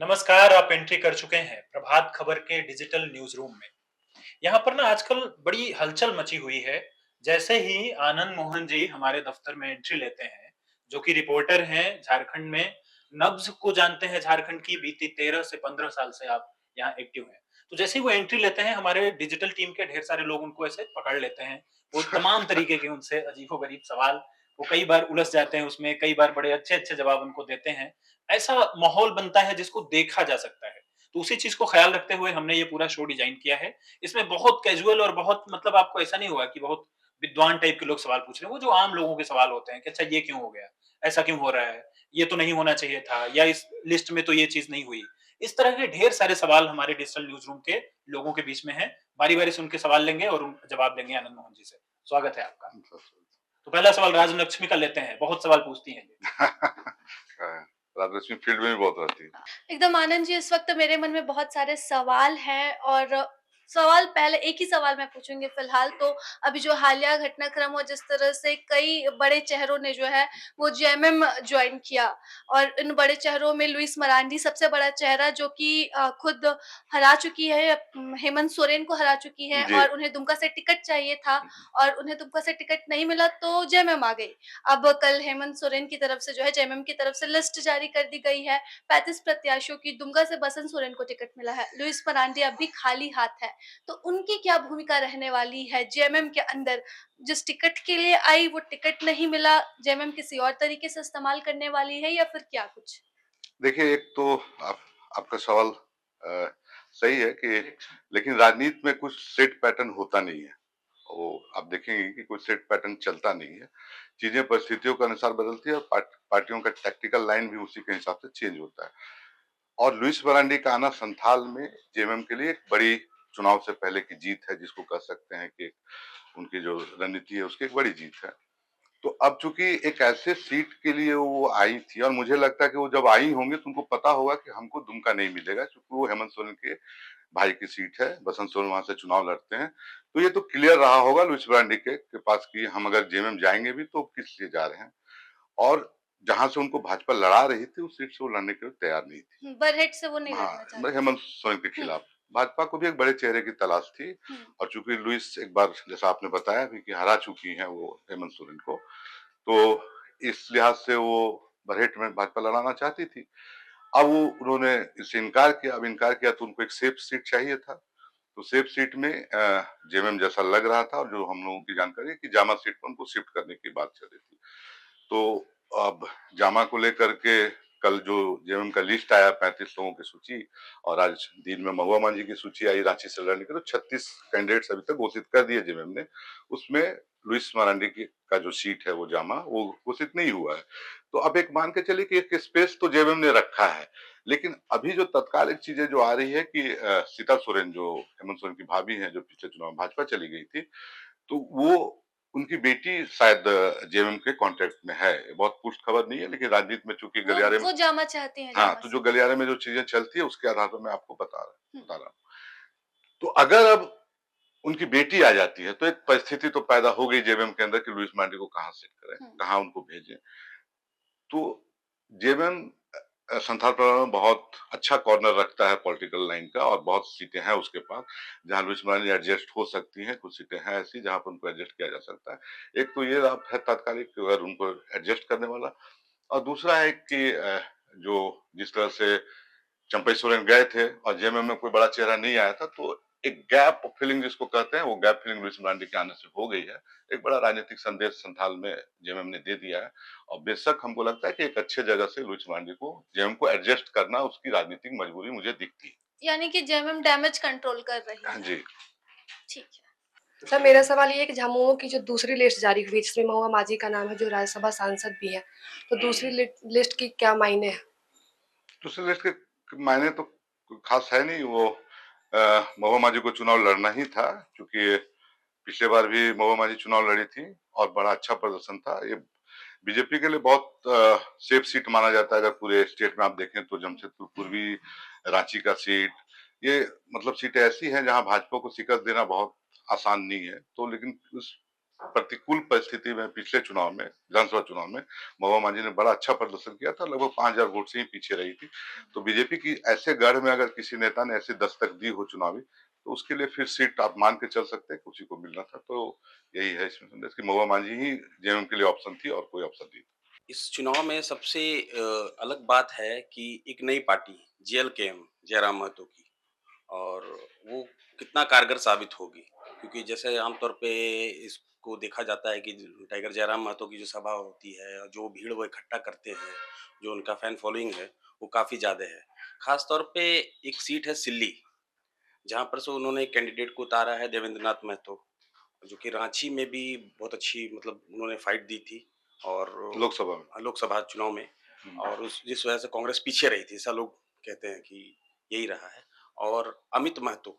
नमस्कार, आप एंट्री कर चुके हैं प्रभात खबर के डिजिटल न्यूज़ रूम में। यहाँ पर ना आजकल बड़ी हलचल मची हुई है। जैसे ही आनंद मोहन जी हमारे दफ्तर में एंट्री लेते हैं, जो कि रिपोर्टर हैं झारखंड में, नब्ज़ को जानते हैं झारखंड की, बीती 13 से 15 साल से आप यहाँ एक्टिव हैं। तो जैसे ही वो एंट्री लेते हैं, हमारे डिजिटल टीम के ढेर सारे लोग उनको ऐसे पकड़ लेते हैं। वो तमाम तरीके के उनसे अजीबो-गरीब सवाल, वो कई बार उलझ जाते हैं उसमें, कई बार बड़े अच्छे-अच्छे जवाब उनको देते हैं। ऐसा माहौल बनता है जिसको देखा जा सकता है। तो उसी चीज़ को ख़्याल रखते हुए हमने ये पूरा शो डिज़ाइन किया है। इसमें बहुत कैज़ुअल और बहुत मतलब आपको ऐसा नहीं होगा कि बहुत विद्वान टाइप के लोग सवाल पूछ रहे हैं, वो जो आम लोगों के सवाल होते हैं कि अच्छा ये क्यों हो गया? ऐसा क्यों हो रहा है? ये तो नहीं होना चाहिए था या इस लिस्ट में तो ये चीज़ नहीं हुई। इस तरह के ढेर सारे सवाल हमारे डिजिटल न्यूज़ रूम के लोगों के बीच में हैं। बारी-बारी से उनके सवाल लेंगे और उन जवाब देंगे आनंद मोहन जी से। स्वागत है आपका। तो पहला सवाल राजलक्ष्मी का लेते हैं, बहुत सवाल पूछती हैं ये। राजलक्ष्मी फील्ड में भी बहुत रहती है। एकदम आनंद जी, इस वक्त मेरे मन में बहुत सारे सवाल हैं और सवाल पहले एक ही सवाल मैं पूछूंगी फिलहाल तो। अभी जो हालिया घटनाक्रम हो, जिस तरह से कई बड़े चेहरों ने जो है वो जेएमएम ज्वाइन किया, और इन बड़े चेहरों में लुइस मरांडी सबसे बड़ा चेहरा, जो कि खुद हरा चुकी है, हेमंत सोरेन को हरा चुकी है, जी। और उन्हें दुमका से टिकट चाहिए था और उन्हें दुमका से टिकट नहीं मिला तो जेएमएम आ गई। अब कल हेमंत सोरेन की तरफ से जो है जेएमएम की तरफ से लिस्ट जारी कर दी गई है। 35 प्रत्याशियों की दुमका से बसंत सोरेन को टिकट मिला है। लुइस मरांडी अब भी खाली हाथ है। तो उनकी क्या भूमिका रहने वाली है जेएमएम के अंदर? जिस टिकट के लिए आई वो टिकट नहीं मिला, जेएमएम किसी और तरीके से इस्तेमाल करने वाली है या फिर क्या कुछ? देखिए, एक तो आप आपका सवाल अ, सही है कि लेकिन राजनीति में कुछ सेट पैटर्न होता नहीं है। वो आप देखेंगे कि कोई सेट पैटर्न चलता नहीं है। चीज़ें परिस्थितियों के अनुसार बदलती है और पार्टियों का टैक्टिकल लाइन भी उसी के हिसाब से चेंज होता है। और लुइस मरांडी का आना संथाल में जेएमएम के लिए एक बड़ी चुनाव से पहले की जीत है, जिसको कह सकते हैं कि उनकी जो रणनीति है उसकी एक बड़ी जीत है। तो अब चूंकि एक ऐसे सीट के लिए वो आई थी और मुझे लगता है कि वो जब आई होंगी तो उनको पता होगा कि हमको दुमका नहीं मिलेगा, क्योंकि वो हेमंत सोरेन के भाई की सीट है, बसंत सोरेन वहां से चुनाव लड़ते हैं। तो ये तो क्लियर रहा होगा लुइस मरांडी के पास कि हम अगर जेएमएम जाएंगे भी तो किस लिए जा रहे हैं। और जहां से उनको भाजपा लड़ा रही थी उस सीट से वो लड़ने के लिए तैयार नहीं थी। बरहेट से वो नहीं हाँ, लड़ना मतलब चाहती हेमंत थी। सोरेन के हुँ, खिलाफ भाजपा को भी एक बड़े चेहरे की तलाश थी। हुँ। और चूंकि लुइस एक बार जैसा आपने बताया भी कि हरा चुकी हैं वो हेमंत सोरेन को, तो इस लिहाज से वो बरहेट में भाजपा लड़ाना चाहती थी। अब वो उन्होंने इससे इनकार किया। अब इनकार किया तो उनको एक सेफ सीट चाहिए था। तो सेफ सीट में जेएमएम जैसा लग रहा था, और जो हम लोगों की जानकारी है कि जामा सीट पर उनको शिफ्ट करने की बात चल रही थी। तो अब जामा को लेकर के कल जो जेएमएम का लिस्ट आया 35 लोगों की सूची, और आज दिन में महुआ मांझी की सूची आई रांची से लड़ने की, तो 36 कैंडिडेट्स अभी तक घोषित कर दिए जेएमएम ने। उसमें लुइस मरांडी की का जो सीट है वो जामा वो घोषित नहीं हुआ है। तो अब एक मान के चलिए कि एक स्पेस तो जेएमएम ने रखा है। लेकिन अभी जो तत्कालिक चीजें जो आ रही है कि सीता सोरेन जो हेमंत सोरेन की भाभी हैं, जो पिछले चुनाव में भाजपा चली गई थी, तो वो उनकी बेटी शायद जेएमएम के कॉन्टेक्ट में है। बहुत पुष्ट खबर नहीं है, लेकिन राजनीति में चूंकि वो गलियारे में वो जामा चाहती हैं, हाँ, जामा तो जो सिंह। गलियारे में जो चीजें चलती है उसके आधार पर मैं आपको हुँ, बता रहा हूँ। तो अगर अब उनकी बेटी आ जाती है तो एक परिस्थिति तो पैदा हो गई जेएमएम के अंदर कि लुइस मांडी को कहाँ सेट करें, हुँ। कहाँ उनको भेजें। तो जेएमएम संथाल परिवार में बहुत अच्छा कॉर्नर रखता है पॉलिटिकल लाइन का, और बहुत सीटें हैं उसके पास जहां लुइस मांडी एडजस्ट हो सकती हैं। कुछ सीटें हैं ऐसी जहां पर उनको एडजस्ट किया जा सकता है। एक तो ये आप है तात्कालिक अगर उनको एडजस्ट करने वाला, और दूसरा है कि जो जिस तरह से चंपई सोरेन गए थे और जेएमएम में कोई बड़ा चेहरा नहीं आया था, तो एक गैप फिलिंग जिसको कहते हैं, वो गैप फिलिंग लुइस मरांडी के आने से हो गई है। एक बड़ा राजनीतिक संदेश संथाल में जेएमएम ने दे दिया है। और बेशक हमको लगता है कि एक अच्छे जगह से लुइस मरांडी को जेएमएम को एडजस्ट करना उसकी राजनीतिक मजबूरी मुझे दिखती है। यानी कि जेएमएम डैमेज कंट्रोल कर रही हाँ है। जी। ठीक है। सर, मेरा सवाल ये है कि झामुमो की जो दूसरी लिस्ट जारी हुई जिसमें महुआ माझी का नाम है, जो राज्यसभा सांसद भी हैं, तो दूसरी लिस्ट की क्या मायने हैं? दूसरे लिस्ट के मायने तो खास है नहीं। वो महुआ माझी को चुनाव लड़ना ही था, क्योंकि पिछले बार भी महुआ माझी चुनाव लड़ी थी और बड़ा अच्छा प्रदर्शन था। ये बीजेपी के लिए बहुत सेफ सीट माना जाता है। अगर पूरे स्टेट में आप देखें तो जमशेदपुर पूर्वी, रांची का सीट, ये मतलब सीटें ऐसी हैं जहां भाजपा को शिकस्त देना बहुत आसान नहीं है। तो लेकिन उस प्रतिकूल परिस्थिति में पिछले चुनाव में, विधानसभा चुनाव में महुआ माझी ने बड़ा अच्छा प्रदर्शन किया था, लगभग 5,000 वोट से ही पीछे रही थी। तो बीजेपी की ऐसे गढ़ में अगर किसी नेता ने ऐसी दस्तक दी हो चुनावी, तो उसके लिए फिर सीट आप मान के चल सकते हैं कि उसी को मिलना था। तो यही है इसमें संदेश कि महुआ माझी ही जेएमएम के लिए ऑप्शन थी और कोई ऑप्शन नहीं था। इस चुनाव में सबसे अलग बात है कि एक नई पार्टी जेएलकेएम जयराम महतो की और वो कितना कारगर साबित होगी क्योंकि जैसे आमतौर पे इसको देखा जाता है कि टाइगर जयराम महतो की जो सभा होती है और जो भीड़ वो इकट्ठा करते हैं, जो उनका फैन फॉलोइंग है, वो काफ़ी ज़्यादा है। खास तौर पे एक सीट है सिल्ली, जहाँ पर से उन्होंने एक कैंडिडेट को उतारा है देवेंद्र नाथ महतो, जो कि रांची में भी बहुत अच्छी मतलब उन्होंने फाइट दी थी और लोकसभा में। लोकसभा चुनाव में और उस जिस वजह से कांग्रेस पीछे रही थी, ऐसा लोग कहते हैं कि यही रहा है। और अमित महतो,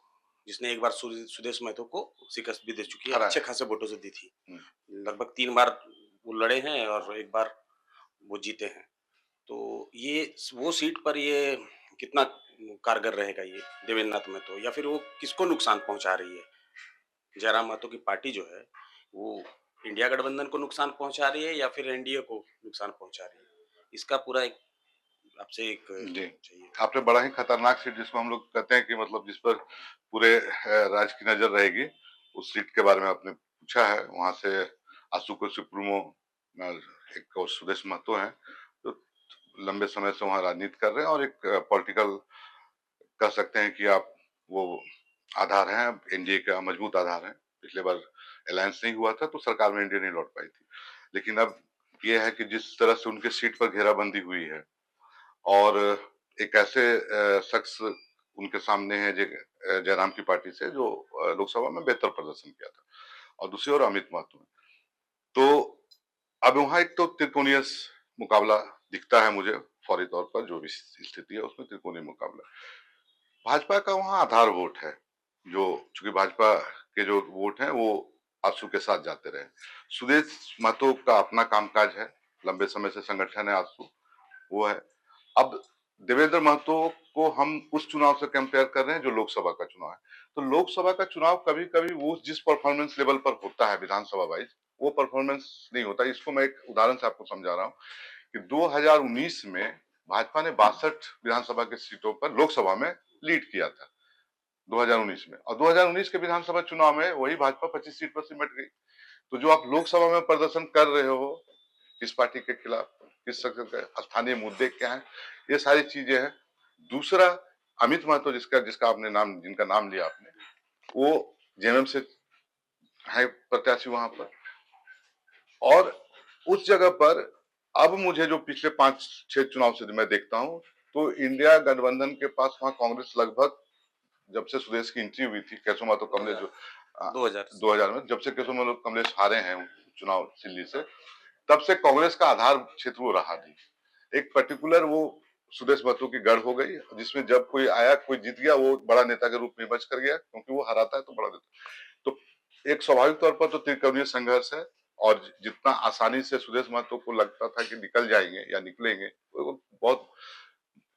जिसने एक बार सुदेश महतो को शिकस्त भी दे चुकी है, हरा अच्छे है। खासे वोटों से दी थी। हुँ। लगभग 3 बार वो लड़े हैं और 1 बार वो जीते हैं। तो ये वो सीट पर ये कितना कारगर रहेगा ये देवेंद्र नाथ महतो या फिर वो किसको नुकसान पहुँचा रही है? जयराम महतो की पार्टी जो है, वो इंडिया गठबंधन को नुकसान पहुँचा रही है या फिर एनडीए को नुकसान पहुँचा रही है? इसका पूरा एक आपसे एक जी, चाहिए। आपने बड़ा ही खतरनाक सीट जिसको हम लोग कहते हैं कि मतलब जिस पर पूरे राज्य की नज़र रहेगी, उस सीट के बारे में आपने पूछा है। वहाँ से आसू को सुप्रीमो अ, एक और सुदेश महतो हैं, जो लंबे समय से वहाँ राजनीति कर रहे हैं और एक पॉलिटिकल कह सकते हैं कि आप वो आधार हैं, एनडीए का मजबूत आधार है। पिछले बार अलायंस नहीं हुआ था तो सरकार में एनडीए नहीं लौट पाई थी। लेकिन अब ये है कि जिस तरह से उनके सीट पर घेराबंदी हुई है और एक ऐसे शख्स उनके सामने है जयराम की पार्टी से जो लोकसभा में बेहतर प्रदर्शन किया था और दूसरी ओर अमित महतो है। तो अब वहाँ एक तो त्रिकोणीय मुकाबला दिखता है मुझे फौरी तौर पर जो भी स्थिति है उसमें त्रिकोणीय मुकाबला है। भाजपा का वहाँ आधार वोट है, जो चूँकि भाजपा के जो वोट हैं वो आजसू के साथ जाते रहे। सुदेश महतो का अपना कामकाज है, लंबे समय से संगठन है आजसू, वो है। अब देवेंद्र महतो को हम उस चुनाव से कंपेयर कर रहे हैं जो लोकसभा का चुनाव है। तो लोकसभा का चुनाव कभी-कभी वो जिस परफॉर्मेंस लेवल पर होता है विधानसभा वाइज़, वो परफॉर्मेंस नहीं होता। इसको मैं एक उदाहरण से आपको समझा रहा हूँ कि 2019 में भाजपा ने 62 विधानसभा की सीटों पर लोकसभा में लीड किया था, 2019 में और 2019 के विधानसभा चुनाव में वही भाजपा 25 सीट पर सिमट गई। तो जो आप लोकसभा में प्रदर्शन कर रहे हो, किस पार्टी के खिलाफ, किस शख्स के स्थानीय मुद्दे क्या हैं, ये सारी चीजें हैं। दूसरा अमित महतो जिसका जिसका आपने नाम जिनका नाम लिया आपने, वो जेएमएम से है प्रत्याशी वहां पर और उस जगह पर अब मुझे जो पिछले 5-6 चुनाव से मैं देखता हूँ, तो इंडिया गठबंधन के पास वहाँ कांग्रेस लगभग जब से सुदेश की एंट्री हुई थी, केशव महतो कमलेश जो 2000 2000 में जब से केशव महतो कमलेश हारे हैं चुनाव दिल्ली से, तब से कांग्रेस का आधार क्षेत्र वो रहा नहीं। एक पर्टिकुलर वो सुदेश महतो की गढ़ हो गई जिसमें जब कोई आया कोई जीत गया वो बड़ा नेता के रूप में बच कर गया क्योंकि वो हराता है तो बड़ा नेता। तो एक स्वाभाविक तौर पर तो त्रिकोणीय संघर्ष है और जितना आसानी से सुदेश महतो को लगता था कि निकल जाएंगे या निकलेंगे, वो बहुत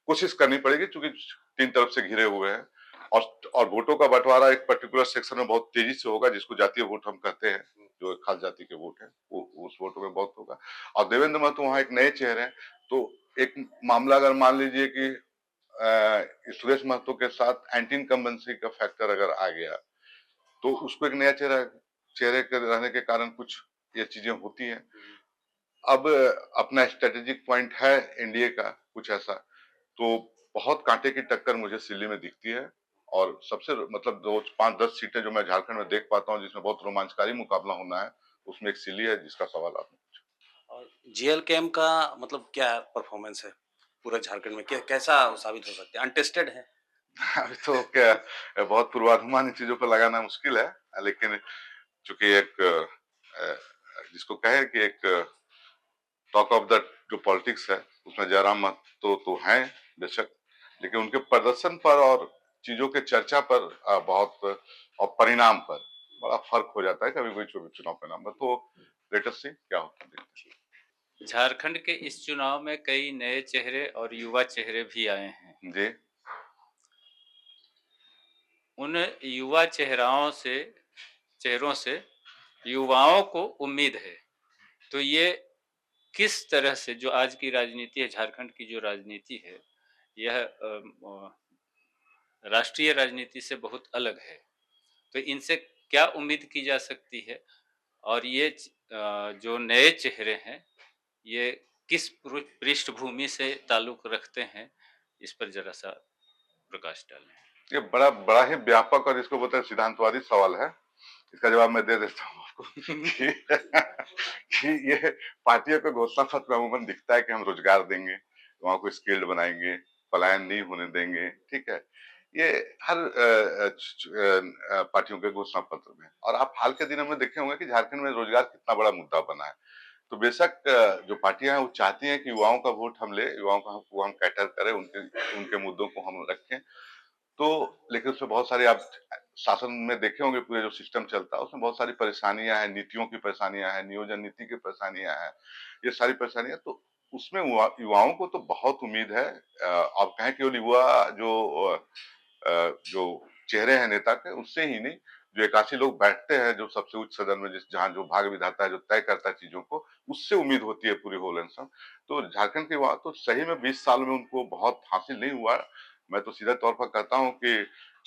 कोशिश करनी पड़ेगी क्योंकि 3 तरफ से घिरे हुए हैं और वोटों का बंटवारा एक पर्टिकुलर सेक्शन में बहुत तेजी से होगा जिसको जातीय वोट हम कहते हैं, जो खास जाति के वोट हैं, वो उस वोटों में बहुत होगा। और देवेंद्र महतो वहाँ एक नए चेहरे हैं, तो एक मामला अगर मान लीजिए कि सुरेश महतो के साथ एंटी इनकम्बेंसी का फैक्टर अगर आ गया, तो उसको एक नया चेहरे के रहने के कारण कुछ ये चीजें होती हैं। अब अपना स्ट्रेटेजिक पॉइंट है एनडीए का कुछ ऐसा, तो बहुत कांटे की टक्कर मुझे सिल्ली में दिखती है और सबसे मतलब 2 5-10 सीटें जो मैं झारखंड में देख पाता हूँ जिसमें बहुत रोमांचकारी मुकाबला होना है, उसमें एक सिल्ली है जिसका सवाल आपने पूछा। और जेएलकेएम का मतलब क्या परफॉर्मेंस है पूरा झारखंड में? कैसा साबित हो सकता है? अनटेस्टेड है? अभी तो क्या बहुत पूर्वानुमान इन चीजों पर लगाना मुश्किल है, लेकिन चूंकि एक जिसको कहे कि एक टॉक ऑफ द जो पॉलिटिक्स है उसमें जयराम महतो तो हैं बेशक, लेकिन उनके प्रदर्शन पर और चीजों के चर्चा पर बहुत और परिणाम पर बड़ा फर्क हो जाता है कभी कोई चुनाव परिणाम पर। तो लेट अस सी क्या होता है, देखते झारखंड के इस चुनाव में कई नए चेहरे और युवा चेहरे भी आए हैं। हैं। जी उन युवा चेहरों से युवाओं को उम्मीद है। तो ये किस तरह से जो आज की राजनीति है, झारखंड की जो राजनीति है, यह राष्ट्रीय राजनीति से बहुत अलग है। तो इनसे क्या उम्मीद की जा सकती है? और ये जो नए चेहरे हैं, ये किस पृष्ठभूमि से ताल्लुक रखते हैं? इस पर ज़रा-सा प्रकाश डालें। ये बड़ा बड़ा ही व्यापक और इसको बोलते हैं सिद्धांतवादी सवाल है। इसका जवाब मैं दे देता हूँ आपको कि कि ये पार्टियों के घोषणा पत्र में अमूमन दिखता है कि हम रोजगार देंगे, वहाँ को स्किल्ड बनाएंगे, पलायन नहीं होने देंगे, ठीक है। ये हर पार्टियों के घोषणा पत्र में, और आप हाल के दिनों में देखे होंगे कि झारखंड में रोजगार कितना बड़ा मुद्दा बना है। तो बेशक जो पार्टियां हैं वो चाहती हैं कि युवाओं का वोट हम ले, युवाओं को हम कैटर करें, उनके उनके मुद्दों को हम रखें। तो लेकिन उसमें बहुत सारे आप शासन में देखे होंगे, पूरे जो सिस्टम चलता है उसमें बहुत सारी परेशानियां हैं, नीतियों की परेशानियां हैं, नियोजन नीति की परेशानियां हैं, ये सारी परेशानियां। तो उसमें युवाओं को तो बहुत उम्मीद है। आप कहें केवल युवा जो चेहरे हैं नेता के, उससे ही नहीं, जो 81 लोग बैठते हैं जो सबसे उच्च सदन में, जिस जहाँ जो भाग विधाता है, जो तय करता है चीजों को, उससे उम्मीद होती है पूरी होल एंड सम। तो झारखंड के युवा तो सही में 20 साल में उनको बहुत हासिल नहीं हुआ। मैं तो सीधे तौर पर कहता हूँ कि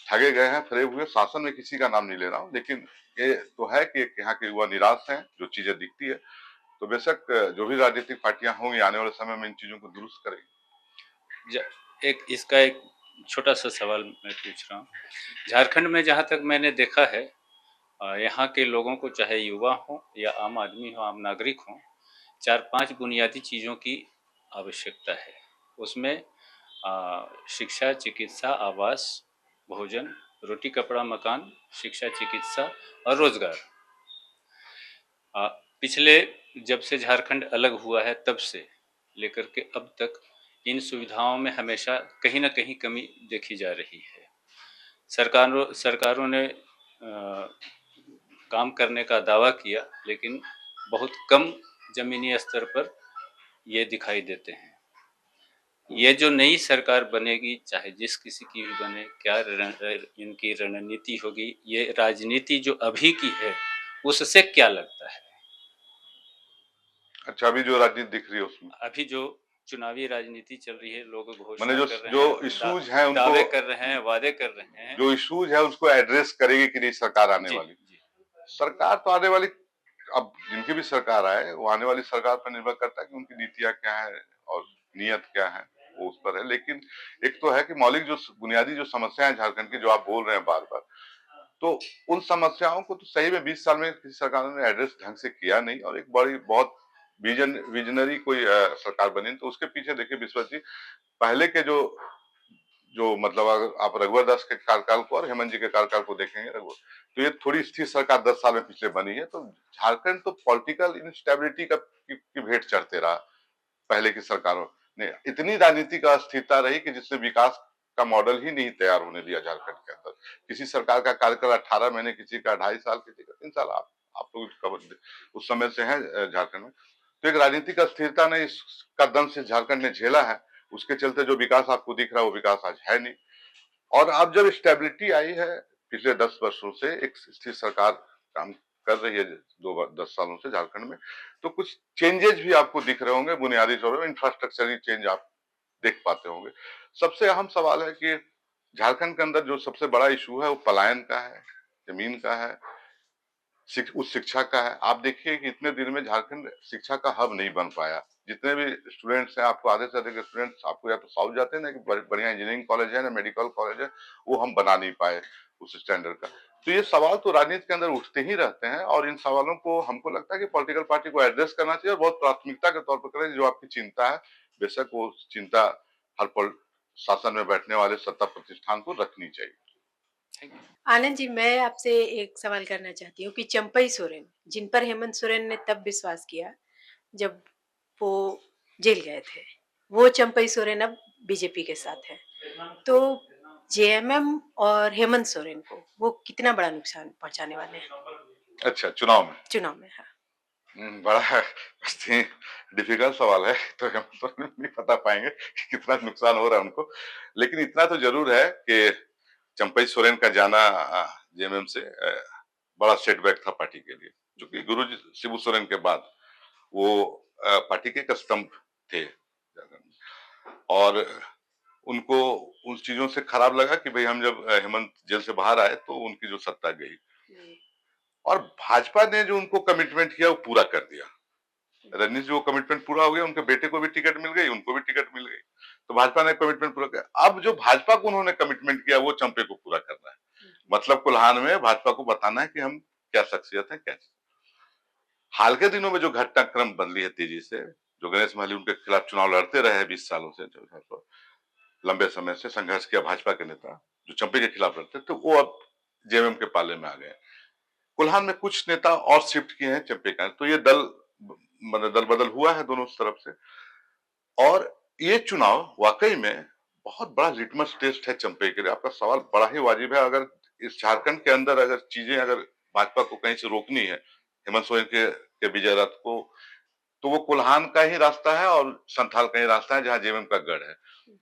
ठगे गए हैं, फरेब हुए। शासन में किसी का नाम नहीं ले रहा हूँ, लेकिन ये तो है कि यहाँ के युवा निराश हैं, जो चीजें दिखती है। तो बेशक जो भी राजनीतिक पार्टियां होंगी आने वाले समय में इन चीजों को दुरुस्त करेंगी। एक छोटा-सा सवाल मैं पूछ रहा हूँ। झारखंड में जहाँ तक मैंने देखा है, यहाँ के लोगों को, चाहे युवा हों या आम आदमी हो, आम नागरिक हों, 4-5 बुनियादी चीज़ों की आवश्यकता है। उसमें शिक्षा, चिकित्सा, आवास, भोजन, रोटी, कपड़ा, मकान, शिक्षा, चिकित्सा और रोज़गार। पिछले जब से झारखंड अलग हुआ है तब से लेकर के अब तक इन सुविधाओं में हमेशा कहीं न कहीं कमी देखी जा रही है। सरकारों ने काम करने का दावा किया, लेकिन बहुत कम ज़मीनी स्तर पर ये दिखाई देते हैं। ये जो नई सरकार बनेगी, चाहे जिस किसी की भी बने, क्या इनकी रणनीति होगी? ये राजनीति जो अभी की है, उससे क्या लगता है? अच्छा, अभी जो राजनीति दिख रही है उसमें अभी जो चुनावी राजनीति चल रही है, लोग मैंने घोषणा जो कर रहे जो हैं, इश्यूज हैं उनको, दावे कर रहे हैं, वादे कर रहे हैं। जो इश्यूज है उसको एड्रेस करेगी कि नहीं सरकार आने जी, वाली। जी। सरकार तो आने वाली, अब जिनकी भी सरकार आए, वो आने वाली सरकार पर निर्भर करता है कि उनकी नीतियां क्या है और नियत क्या है, वो उस पर है। लेकिन एक तो है कि मौलिक जो बुनियादी जो समस्या है झारखंड की, जो आप बोल रहे हैं बार बार, तो उन समस्याओं को तो सही में 20 साल में किसी सरकार ने एड्रेस ढंग से किया नहीं। और एक बड़ी बहुत विजनरी कोई सरकार बनी, तो उसके पीछे देखिए विश्वजीत जी, पहले के जो जो मतलब अगर आप रघुवर दास के कार्यकाल को और हेमंत जी के कार्यकाल को देखेंगे, रघुवर, तो ये थोड़ी स्थिर सरकार 10 साल में पिछले बनी है। तो झारखंड तो पॉलिटिकल इंस्टेबिलिटी की भेंट चढ़ते रहा। पहले की सरकारों ने इतनी राजनीतिक अस्थिरता रही कि जिसने विकास का मॉडल ही नहीं तैयार होने दिया झारखंड के अंदर। किसी सरकार का कार्यकाल 18 महीने, किसी का 2.5 साल, किसी का 3 साल। आप लोग उस समय से हैं झारखंड में। तो एक राजनीतिक अस्थिरता ने इसका दंश झारखंड ने झेला है। उसके चलते जो विकास आपको दिख रहा है वो विकास आज है नहीं। और अब जब स्टेबिलिटी आई है, पिछले 10 वर्षों से एक स्थिर सरकार काम कर रही है, 10 सालों से झारखंड में, तो कुछ चेंजेस भी आपको दिख रहे होंगे बुनियादी तौर पर, इंफ्रास्ट्रक्चरल चेंज आप देख पाते होंगे। सबसे अहम सवाल है कि झारखंड के अंदर जो सबसे बड़ा इशू है वो पलायन का है, जमीन का है, उच्च शिक्षा का है। आप देखिए कि इतने दिन में झारखंड शिक्षा का हब नहीं बन पाया। जितने भी स्टूडेंट्स हैं, आपको आधे से अधिक स्टूडेंट्स आपको या तो साउथ जाते हैं ना, कि बढ़िया इंजीनियरिंग कॉलेज है ना मेडिकल कॉलेज है, वो हम बना नहीं पाए उस स्टैंडर्ड का। तो ये सवाल तो राजनीति के अंदर उठते ही रहते हैं, और इन सवालों को हमको लगता है कि पॉलिटिकल पार्टी को एड्रेस करना चाहिए, और बहुत प्राथमिकता के तौर पर करें। जो आपकी चिंता है, बेशक वो चिंता हर शासन में बैठने वाले सत्ता प्रतिष्ठान को रखनी चाहिए। आनंद जी, मैं आपसे एक सवाल करना चाहती हूँ कि चंपई सोरेन, जिन पर हेमंत सोरेन ने तब विश्वास किया जब वो जेल गए थे, वो चंपई सोरेन अब बीजेपी के साथ है। तो जेएमएम और हेमंत सोरेन को वो कितना बड़ा नुकसान पहुंचाने वाले हैं अच्छा, चुनाव में चुनाव में? हाँ। बड़ा डिफिकल्ट सवाल है। तो हम तो नहीं बता पाएंगे कि कितना नुकसान हो रहा है उनको। लेकिन इतना तो जरूर है कि चंपई सोरेन का जाना जेएमएम से बड़ा सेटबैक था पार्टी के लिए। चूंकि गुरुजी शिबू सोरेन के बाद वो पार्टी के एक स्तंभ थे और उनको उन चीजों से खराब लगा कि भाई हम जब हेमंत जेल से बाहर आए तो उनकी जो सत्ता गई और भाजपा ने जो उनको कमिटमेंट किया वो पूरा कर दिया। रजनीश जी वो कमिटमेंट पूरा हो गया, उनके बेटे को भी टिकट मिल गई, उनको भी टिकट मिल गई, तो भाजपा ने कमिटमेंट पूरा किया। अब जो भाजपा को उन्होंने कमिटमेंट किया वो चंपे को पूरा करना है, मतलब कुल्हान में भाजपा को बताना है कि हम क्या शख्सियत है क्या। हाल के दिनों में जो घटनाक्रम बदली है तेजी से, जो गणेश महली उनके खिलाफ चुनाव लड़ते रहे 20 सालों से, लंबे समय से संघर्ष किया भाजपा के नेता जो चंपे के खिलाफ लड़ते थे, वो अब जेएमएम के पाले में आ गए। कुल्हान में कुछ नेता और शिफ्ट किए हैं चंपे का, तो ये दल बदल हुआ है दोनों तरफ से। और ये चुनाव वाकई में बहुत बड़ा लिटमस टेस्ट है चंपे के लिए। आपका सवाल बड़ा ही वाजिब है। अगर इस झारखंड के अंदर अगर चीजें अगर भाजपा को कहीं से रोकनी है हेमंत सोरेन के विजय रथ को, तो वो कुल्हान का ही रास्ता है और संथाल का ही रास्ता है जहां जेएमएम का गढ़ है।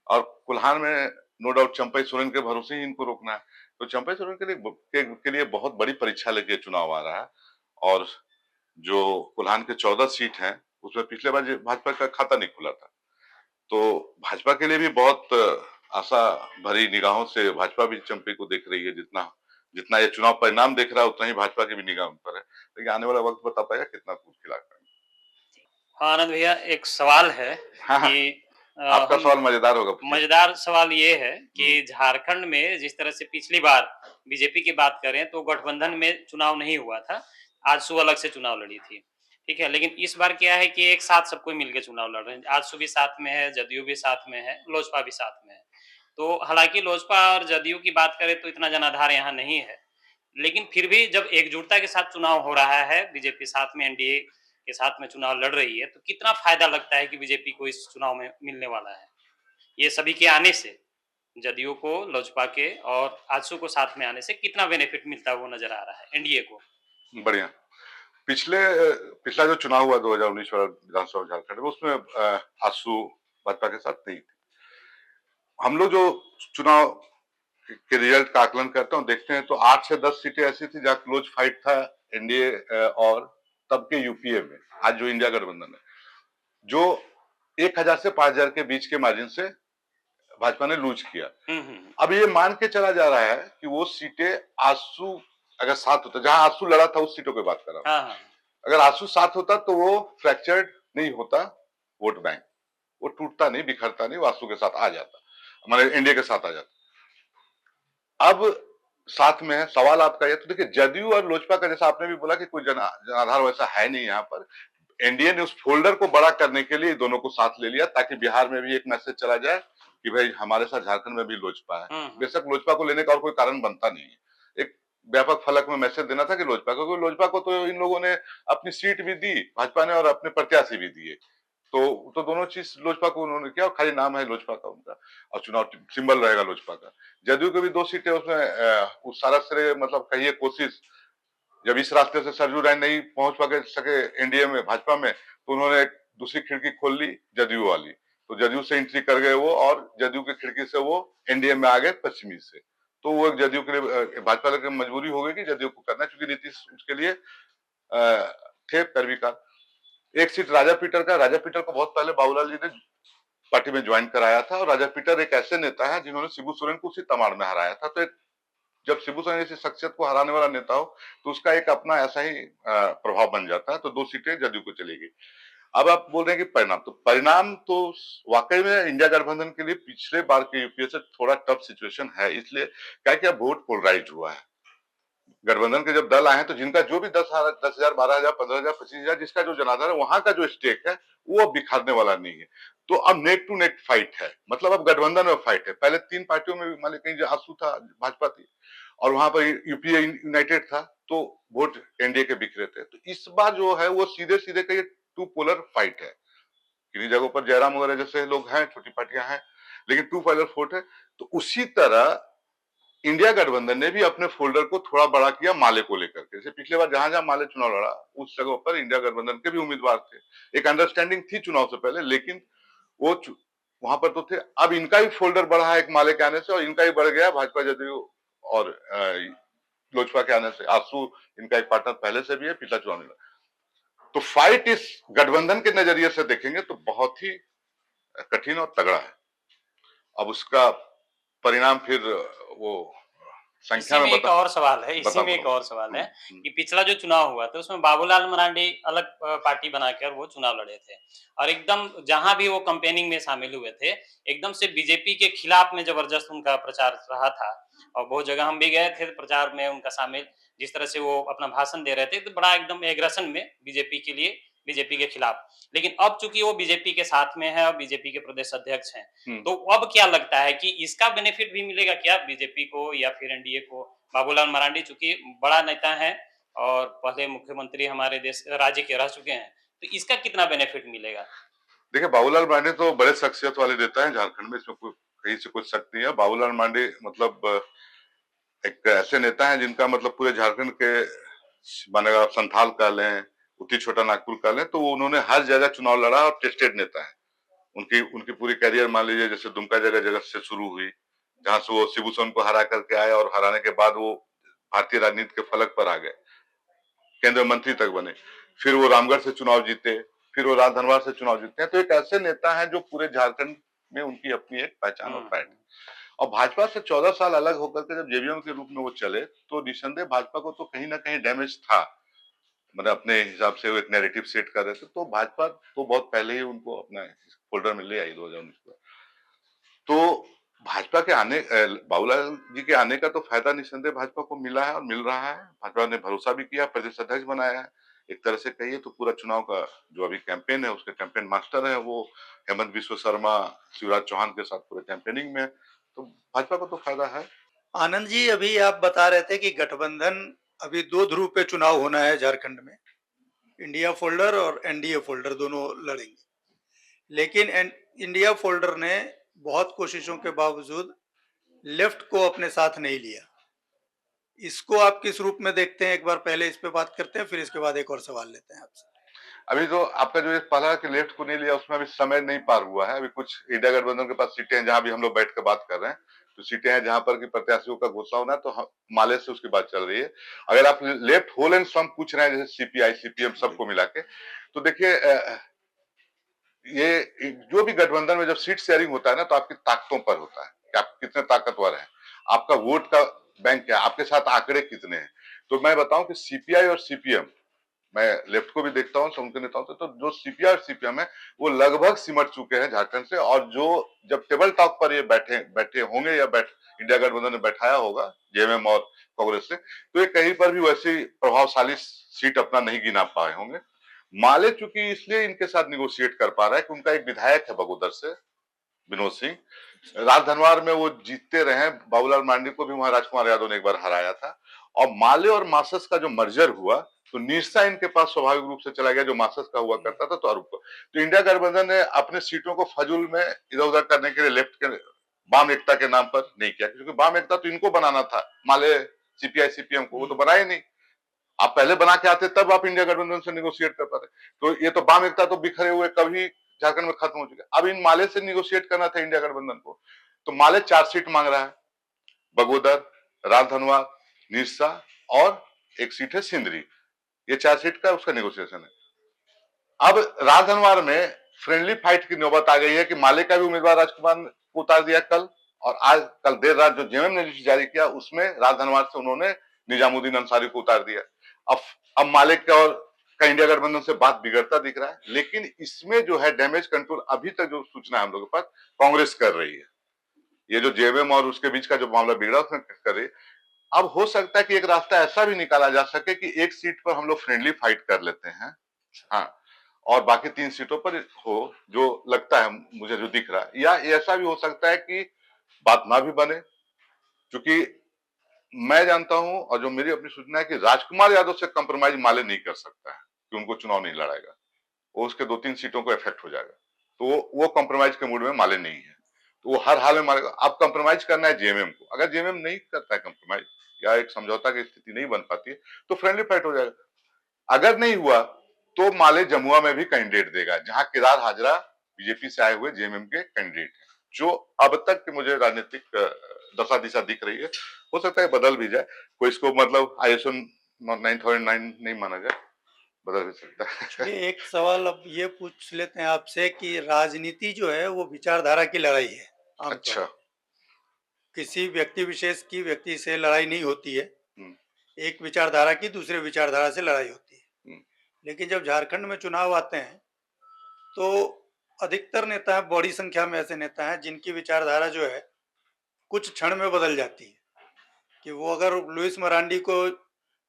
और कुल्हान में नो डाउट चंपई सोरेन के भरोसे ही इनको रोकना है। तो चंपई सोरेन के लिए बहुत बड़ी परीक्षा लेके चुनाव आ रहा है। और जो कुल्हान के 14 सीट हैं उसमें पिछले बार भाजपा का खाता नहीं खुला था, तो भाजपा के लिए भी बहुत आशा भरी निगाहों से भाजपा भी चंपे को देख रही है। जितना जितना ये चुनाव परिणाम देख रहा है उतना ही भाजपा की भी निगाह उन पर है। लेकिन आने वाला वक्त बता पाएगा कितना कूद खिला कर। हाँ आनंद भैया, एक सवाल है हाँ हाँ, कि आपका हम सवाल मजेदार होगा। पूछिए। मजेदार सवाल ये है कि झारखंड में जिस तरह से पिछली बार बीजेपी की बात करें तो गठबंधन में चुनाव नहीं हुआ था, आजसू अलग से चुनाव लड़ी थी, ठीक है। लेकिन इस बार क्या है कि एक साथ सबको मिलकर चुनाव लड़ रहे हैं, आजसू भी साथ में है, जदयू भी साथ में है, लोजपा भी साथ में है। तो हालांकि लोजपा और जदयू की बात करें तो इतना जनाधार यहाँ नहीं है, लेकिन फिर भी जब एकजुटता के साथ चुनाव हो रहा है, बीजेपी साथ में एनडीए के साथ में चुनाव लड़ रही है, तो कितना फायदा लगता है कि बीजेपी को इस चुनाव में मिलने वाला है ये सभी के आने से, जदयू को, लोजपा के और आजसू को साथ में आने से कितना बेनिफिट मिलता है वो नजर आ रहा है एनडीए को। बढ़िया। पिछला जो चुनाव हुआ 2019 वाला विधानसभा झारखंड में, उसमें आजसू भाजपा के साथ नहीं थी। हम लोग जो चुनाव के रिजल्ट का आकलन करते हैं देखते हैं तो 8 से 10 सीटें ऐसी थी जहां क्लोज फाइट था एनडीए और तब के यूपीए में, आज जो इंडिया गठबंधन है, जो 1000 से 5000 के बीच के मार्जिन से भाजपा ने लूज किया। अब ये मान के चला जा रहा है कि वो सीटें आजसू अगर साथ होता, जहां आजसू लड़ा था उस सीटों की बात कर रहा हूं, अगर आजसू साथ होता तो वो फ्रैक्चर्ड नहीं होता वोट बैंक, वो टूटता नहीं, बिखरता नहीं, वो आजसू के साथ आ जाता, हमारे एनडीए के साथ आ जाता। अब साथ में है। सवाल आपका ये, तो देखिए जदयू और लोजपा का, जैसा आपने भी बोला कि कोई जनाधार वैसा है नहीं यहाँ पर। एनडीए ने उस फोल्डर को बड़ा करने के लिए दोनों को साथ ले लिया ताकि बिहार में भी एक मैसेज चला जाए कि भाई हमारे साथ झारखंड में भी लोजपा है। बेशक लोजपा को लेने का और कोई कारण बनता नहीं है, एक व्यापक फलक में मैसेज देना था कि लोजपा को, क्योंकि लोजपा को तो इन लोगों ने अपनी सीट भी दी भाजपा ने और अपने प्रत्याशी भी दिए, तो दोनों चीज लोजपा को उन्होंने किया और खाली नाम है लोजपा का उनका और चुनाव सिंबल रहेगा लोजपा का। जदयू के भी 2 सीटें, उसमें उस सारा श्रेय मतलब कहिए कोशिश, जब इस रास्ते से सरजू राय नहीं पहुंच सके एनडीए में भाजपा में, तो उन्होंने एक दूसरी खिड़की खोल ली जदयू वाली, तो जदयू से एंट्री कर गए वो और जदयू की खिड़की से वो एनडीए में आ गए पश्चिमी से। तो वो एक जदयू के लिए भाजपा की मजबूरी हो गई कि जदयू को करना, क्योंकि नीतीश उसके लिए थे पैरवीकार। एक सीट राजा पीटर का, राजा पीटर को बहुत पहले बाबूलाल जी ने पार्टी में ज्वाइन कराया था और राजा पीटर एक ऐसे नेता है जिन्होंने शिबू सोरेन को उसी तमाड़ में हराया था। तो जब शिबू सोरेन जैसी शख्सियत को हराने वाला नेता हो तो उसका एक अपना ऐसा ही प्रभाव बन जाता है। तो 2 सीटें जदयू को चलेगी। अब आप बोल रहे हैं कि परिणाम तो वाकई में इंडिया गठबंधन के लिए पिछले बार के यूपीए से थोड़ा टफ सिचुएशन है, इसलिए क्या कि अब वोट पोलराइज हुआ है। गठबंधन के जब दल आए हैं तो जिनका जो भी 10,000, 12,000, 15,000, 25,000 जिसका जो जनाधार है, वहां का जो स्टेक है वो अब बिखारने वाला नहीं है। तो अब नेक टू नेक फाइट है, मतलब अब गठबंधन में फाइट है। पहले 3 पार्टियों में मान लीजिए कहीं आजसू था, भाजपा थी और वहां पर यूपीए यूनाइटेड था, तो वोट एनडीए के बिखरे थे। तो इस बार जो है वो सीधे सीधे का 2 पोलर फाइट है। किन्हीं जगहों पर जयराम वगैरह जैसे लोग हैं, छोटी पार्टियां हैं, लेकिन 2 पोलर फोर्ट है। तो उसी तरह इंडिया गठबंधन ने भी अपने फोल्डर को थोड़ा बड़ा किया माले को लेकर के। जैसे पिछले बार जहां जहां माले चुनाव लड़ा उस जगह पर इंडिया गठबंधन के भी उम्मीदवार थे, एक अंडरस्टैंडिंग थी चुनाव से पहले, लेकिन वो वहां पर तो थे। अब इनका भी फोल्डर बढ़ा है एक माले के आने से और इनका ही बढ़ गया भाजपा जदयू और लोजपा के आने से। आसू इनका एक पार्टनर पहले से भी है, पिछला चुनाव नहीं लड़ा। तो फाइट इस गठबंधन के नजरिए से देखेंगे तो बहुत ही कठिन और तगड़ा है। अब उसका परिणाम फिर वो संख्या इसी में में एक और सवाल है, इसी बता में एक बताओ। और सवाल है कि पिछला जो चुनाव हुआ था उसमें बाबूलाल मरांडी अलग पार्टी बनाकर वो चुनाव लड़े थे और एकदम जहां भी वो कैंपेनिंग में शामिल हुए थे एकदम से बीजेपी के खिलाफ में जबरदस्त उनका प्रचार रहा था और बहुत जगह हम भी गए थे प्रचार में उनका शामिल, जिस तरह से वो अपना भाषण दे रहे थे तो बड़ा एकदम एग्रेशन में बीजेपी के लिए, बीजेपी के खिलाफ। लेकिन अब चूंकि वो बीजेपी के साथ में है और बीजेपी के प्रदेश अध्यक्ष हैं, तो अब क्या लगता है कि इसका बेनिफिट भी मिलेगा क्या बीजेपी को या फिर एनडीए को? बाबूलाल मरांडी चूंकि बड़ा नेता है और पहले मुख्यमंत्री हमारे देश राज्य के रह चुके हैं, तो इसका कितना बेनिफिट मिलेगा? देखिए, बाबूलाल मरांडी तो बड़े शख्सियत वाले नेता हैं झारखंड में, इसमें कोई कहीं से कुछ शक नहीं है। बाबूलाल मरांडी मतलब एक ऐसे नेता हैं जिनका मतलब पूरे झारखंड के माने आप संथाल का लें, उठी छोटा नागपुर का लें, तो उन्होंने हर जगह चुनाव लड़ा और टेस्टेड नेता है। उनकी उनकी पूरी करियर मान लीजिए जैसे दुमका जगह जगह से शुरू हुई, जहां से वो शिबू सोरेन को हरा करके आए और हराने के बाद वो भारतीय राजनीति के फलक पर आ गए, केंद्रीय मंत्री तक बने। फिर वो रामगढ़ से चुनाव जीते, फिर वो राजधनवार से चुनाव जीते हैं। तो एक ऐसे नेता हैं जो पूरे झारखंड में उनकी अपनी एक पहचान और प्राइड है। और भाजपा से 14 साल अलग होकर के जब जेवीएम के रूप में वो चले तो निसंदेह भाजपा को तो कहीं ना कहीं डैमेज था, मतलब अपने हिसाब से वो एक नैरेटिव सेट कर रहे थे। तो भाजपा तो बहुत पहले ही उनको अपना फोल्डर में ले आई 2019 में। तो भाजपा के आने बाबूलाल जी के आने का तो फायदा निसंदेह भाजपा को मिला है और मिल रहा है। भाजपा ने भरोसा भी किया, प्रदेश अध्यक्ष बनाया है। एक तरह से कहिए तो पूरा चुनाव का जो अभी कैंपेन है उसके कैंपेन मास्टर है वो हेमंत बिश्व शर्मा, शिवराज चौहान के साथ पूरे कैंपेनिंग में। तो भाजपा को तो फायदा है। आनंद जी, अभी आप बता रहे थे कि गठबंधन अभी 2 ध्रुव पे चुनाव होना है झारखंड में, इंडिया फोल्डर और एनडीए फोल्डर दोनों लड़ेंगे। लेकिन इंडिया फोल्डर ने बहुत कोशिशों के बावजूद लेफ्ट को अपने साथ नहीं लिया। इसको आप किस रूप में देखते हैं? एक बार पहले इस पे बात करते हैं, फिर इसके बाद एक और सवाल लेते हैं आपसे। अभी तो आपका जो एक पहला कि लेफ्ट को नहीं लिया उसमें अभी समय नहीं पार हुआ है। अभी कुछ इंडिया गठबंधन के पास सीटें हैं, जहां भी हम लोग बैठ कर बात कर रहे हैं, तो सीटें हैं जहां पर कि प्रत्याशियों का घोषणा होना है, तो माले से उसकी बात चल रही है। अगर आप लेफ्ट होल एंड सम पूछ रहे हैं जैसे सीपीआई सीपीएम सबको मिला के, तो देखिए ये जो भी गठबंधन में जब सीट शेयरिंग होता है ना तो आपकी ताकतों पर होता है कि आप कितने ताकतवर हैं, आपका वोट का बैंक क्या है, आपके साथ आंकड़े कितने हैं। तो मैं बताऊं कि सीपीआई और सीपीएम, मैं लेफ्ट को भी देखता हूं उनके नेताओं से, तो जो सीपीआई और सीपीएम है वो लगभग सिमट चुके हैं झारखंड से। और जो जब टेबल टॉक पर ये बैठे बैठे होंगे या इंडिया गठबंधन ने बैठाया होगा जेएमएम और कांग्रेस से, तो ये कहीं पर भी वैसी प्रभावशाली सीट अपना नहीं गिना पाए होंगे। माले चूंकि इसलिए इनके साथ निगोशिएट कर पा रहा है कि उनका एक विधायक है बगोदर से, विनोद सिंह, राजधनवार में वो जीतते रहे। बाबूलाल मरांडी को भी वहां राजकुमार यादव ने एक बार हराया था। और माले और मासस का जो मर्जर हुआ तो निरसा इनके पास स्वाभाविक रूप से चला गया जो मासस का हुआ करता था। तो अरूप को तो इंडिया गठबंधन ने अपने सीटों को फजूल में इधर उधर करने के लिए लेफ्ट के वाम एकता के नाम पर नहीं किया, क्योंकि वाम एकता तो इनको बनाना था, माले सीपीआई सीपीएम को, वो तो बनाए नहीं। आप पहले बना के आते तब आप इंडिया गठबंधन से निगोशिएट कर पाते। तो ये तो वाम एकता तो बिखरे हुए कभी झारखंड में खत्म हो चुका। अब इन माले से निगोशिएट करना था इंडिया गठबंधन को। तो माले 4 सीट मांग रहा है, बगोदर, राजधनवार, निरसा और एक सीट है सिंदरी। ये 4 सीट का उसका नेगोशिएशन है। अब राजधनवार में फ्रेंडली फाइट की नौबत आ गई है कि माले का भी उम्मीदवार राजकुमार को उतार दिया कल, और आज कल देर रात जो जेएमएम ने लिस्ट जारी किया उसमें राजधनवार से उन्होंने निजामुद्दीन अंसारी को उतार दिया। अब मालिक का और का इंडिया गठबंधन से बात बिगड़ता दिख रहा है। लेकिन इसमें जो है डैमेज कंट्रोल अभी तक जो सूचना है हम लोगों के पास कांग्रेस कर रही है। ये जो जेएमएम और उसके बीच का जो मामला बिगड़ा उसमें कर रही है। अब हो सकता है कि एक रास्ता ऐसा भी निकाला जा सके कि एक सीट पर हम लोग फ्रेंडली फाइट कर लेते हैं, हाँ, और बाकी 3 सीटों पर हो, जो लगता है मुझे जो दिख रहा है। या ऐसा भी हो सकता है कि बात ना भी बने, क्योंकि मैं जानता हूं और जो मेरी अपनी सूचना है कि राजकुमार यादव से कंप्रोमाइज माले नहीं कर सकता है कि उनको चुनाव नहीं लड़ाएगा, वो उसके 2-3 सीटों को इफेक्ट हो जाएगा। तो वो कंप्रोमाइज के मूड में माले नहीं है, तो वो हर हाल में मारेगा। अब कंप्रोमाइज करना है जेएमएम को, अगर जेएमएम नहीं करता है कंप्रोमाइज या एक समझौता की स्थिति नहीं बन पाती है तो फ्रेंडली फाइट हो जाएगा। अगर नहीं हुआ तो माले जमुआ में भी कैंडिडेट देगा, जहां केदार हाजरा बीजेपी से आए हुए जेएमएम के कैंडिडेट हैं, जो अब तक के मुझे राजनीतिक दशा दिशा दिख रही है, हो सकता है बदल भी जाए। कोई इसको मतलब ISO 9009 नहीं माना जाए, बदल भी सकता है। चलिए एक सवाल अब ये पूछ लेते हैं आपसे कि राजनीति जो है वो विचारधारा की लड़ाई है आमतौर अच्छा। पे। किसी व्यक्ति विशेष की व्यक्ति से लड़ाई नहीं होती है, हम्म, एक विचारधारा की दूसरे विचारधारा से लड़ाई होती है। हम्म, लेकिन जब झारखंड में चुनाव आते हैं तो अधिकतर नेता हैं, बड़ी संख्या में ऐसे नेता हैं जिनकी विचारधारा जो है कुछ क्षण में बदल जाती है। कि वो अगर लुइस मरांडी को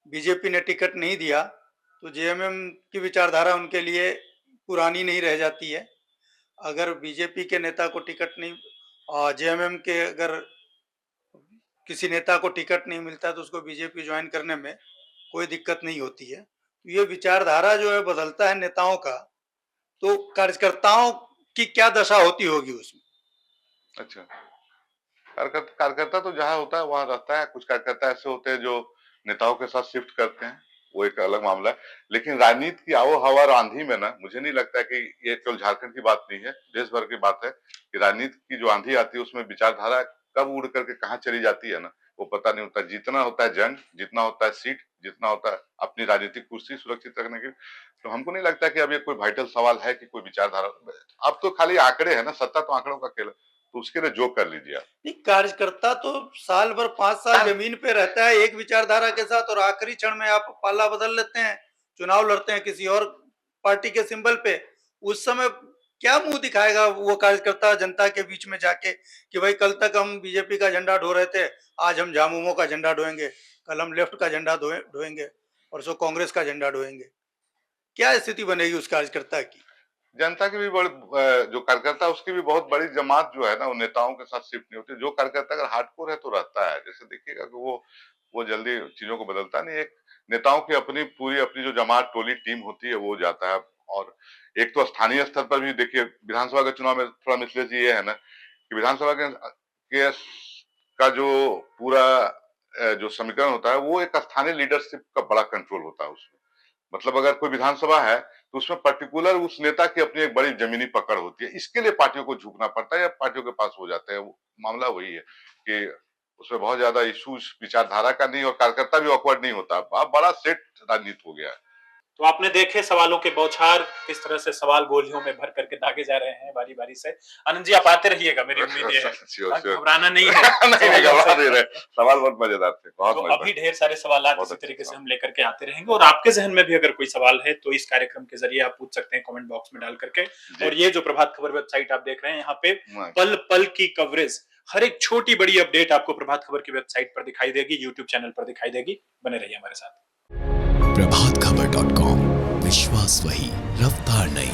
बीजेपी ने टिकट नहीं दिया तो जेएमएम की विचारधारा उनके लिए पुरानी नहीं रह जाती है। अगर बीजेपी के नेता को टिकट नहीं, जेएमएम के अगर किसी नेता को टिकट नहीं मिलता तो उसको बीजेपी ज्वाइन करने में कोई दिक्कत नहीं होती है। तो ये विचारधारा जो है बदलता है नेताओं का, तो कार्यकर्ताओं की क्या दशा होती होगी उसमें? अच्छा। कार्यकर्ता तो जहाँ होता है वहां रहता है। कुछ कार्यकर्ता ऐसे होते हैं जो नेताओं के साथ शिफ्ट करते हैं, वो एक अलग मामला है। लेकिन राजनीति की आवो हवा और आंधी में ना, मुझे नहीं लगता कि ये केवल झारखंड की बात नहीं है, देश भर की बात है कि राजनीति की जो आंधी आती है उसमें विचारधारा कब उड़ करके कहाँ चली जाती है ना, वो पता नहीं होता। जितना होता है जंग, जितना होता है सीट, जितना होता है अपनी राजनीतिक कुर्सी सुरक्षित रखने की, तो हमको नहीं लगता कि अब ये कोई वाइटल सवाल है कि कोई विचारधारा। अब तो खाली आंकड़े है ना, सत्ता तो आंकड़ों का खेल है, तो उसके लिए जो कर लीजिए आप। नहीं, कार्यकर्ता तो साल भर 5 साल जमीन पे रहता है एक विचारधारा के साथ, और आखिरी क्षण में आप पाला बदल लेते हैं, चुनाव लड़ते हैं किसी और पार्टी के सिंबल पे। उस समय क्या मुंह दिखाएगा वो कार्यकर्ता जनता के बीच में जाके कि भाई कल तक हम बीजेपी का झंडा ढो रहे थे, आज हम झामुमो का झंडा ढोएंगे, कल हम लेफ्ट का झंडा ढोएंगे, परसों कांग्रेस का झंडा ढोएंगे। क्या स्थिति बनेगी उस कार्यकर्ता की? जनता की भी बड़ी जो कार्यकर्ता है उसकी भी बहुत बड़ी जमात जो है ना, वो नेताओं के साथ शिफ्ट नहीं होती। जो कार्यकर्ता अगर हार्डकोर है तो रहता है। जैसे देखिएगा कि वो जल्दी चीजों को बदलता नहीं। एक नेताओं की अपनी पूरी अपनी जो जमात टोली टीम होती है वो जाता है। और एक तो स्थानीय स्तर पर भी देखिए, विधानसभा के चुनाव में थोड़ा मिसलेस ये है ना कि विधानसभा के का जो पूरा जो समीकरण होता है वो एक स्थानीय लीडरशिप का बड़ा कंट्रोल होता है उसमें। मतलब अगर कोई विधानसभा है तो उसमें पर्टिकुलर उस नेता की अपनी एक बड़ी जमीनी पकड़ होती है। इसके लिए पार्टियों को झुकना पड़ता है या पार्टियों के पास हो जाते हैं। मामला वही है कि उसमें बहुत ज्यादा इश्यूज विचारधारा का नहीं, और कार्यकर्ता भी ऑकवर्ड नहीं होता। बड़ा सेट राजनीति हो गया है। तो आपने देखे सवालों के बौछार, किस तरह से सवाल गोलियों में भर करके दागे जा रहे हैं बारी बारी से। आनंद जी आप आते रहिएगा, मेरी उम्मीद ये है, घबराना नहीं है। नहीं घबरा नहीं रहे, सवाल बहुत मजेदार थे, बहुत तो मजेदार। अभी ढेर सारे सवाल इसी तरीके से हम लेकर के आते रहेंगे, और आपके जहन में भी अगर कोई सवाल है तो इस कार्यक्रम के जरिए आप पूछ सकते हैं कमेंट बॉक्स में डाल करके। और ये जो प्रभात खबर वेबसाइट आप देख रहे हैं, यहाँ पे पल पल की कवरेज, हर एक छोटी बड़ी अपडेट आपको प्रभात खबर की वेबसाइट पर दिखाई देगी, यूट्यूब चैनल पर दिखाई देगी। बने रहिए हमारे साथ। प्रभातखबर.com, विश्वास वही, रफ्तार नहीं।